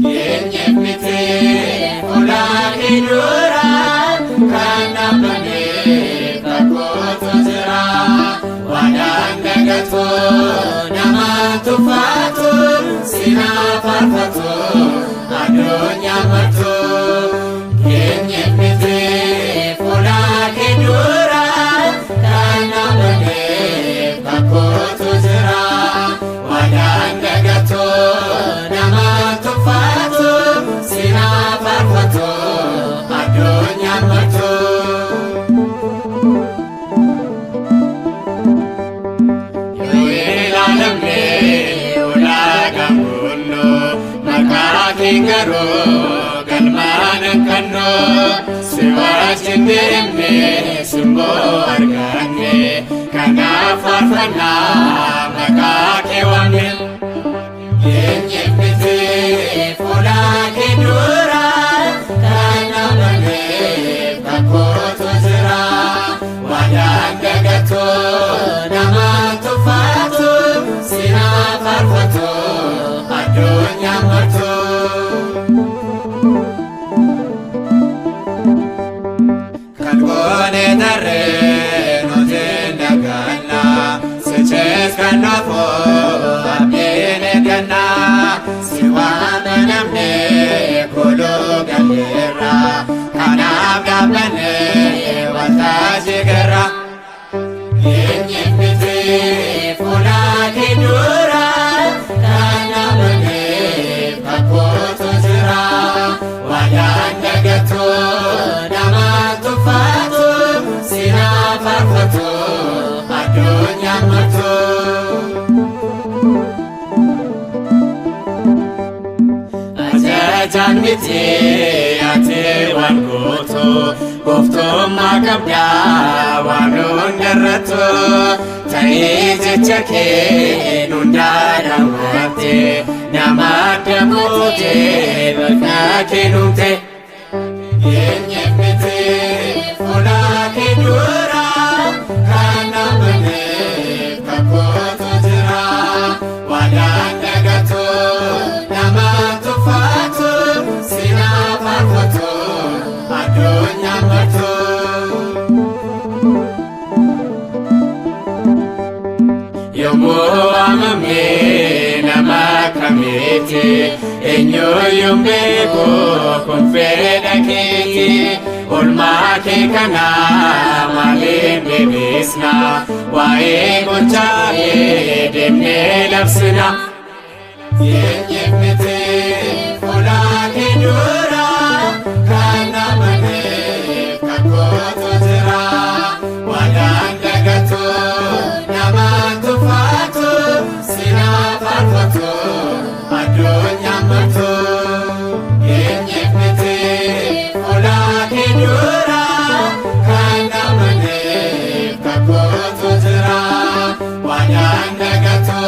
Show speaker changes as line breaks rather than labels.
Yenyefite olake dura kana bane kakoto zira wadangagato namatu fatu sina farfatu adonya matu Yenyefite olake dura kana bane kakoto zira wadangagato namatu fatu sina farfatu adonya matu Kingaro galmana kanno siwachindemne simbo arganne kana farfana makake wanne yenyefite folake dura kana bane kakoto zira wadangagato namatu fatu sina farfatu adonya matu Kone dare no tenda gana seches kanafo abene gana siwana namne kolo galera kanab gabane wataje gara yenyefite folake dura kana bane kakoto zira wadangagato namatu fatu sina farfatu adonya matu ajajan miti ate wan goto gofto makabda wanun garatu tai jechake nundara mate namata mute bakake nunte Yenyefite folake dura kana bane kakoto zira wadangagato namatu fatu sina farfatu adonya matu yomo amame namakamete enyo yombeko konfeda keti olmake kana malembe besna wae gochaye demne lafsina yenyefite folake dura kana bane kakoto zira wadangagato namatu fatu sina farfatu adonya matu Yenyefite folake dura kana bane kakoto zira wadangagato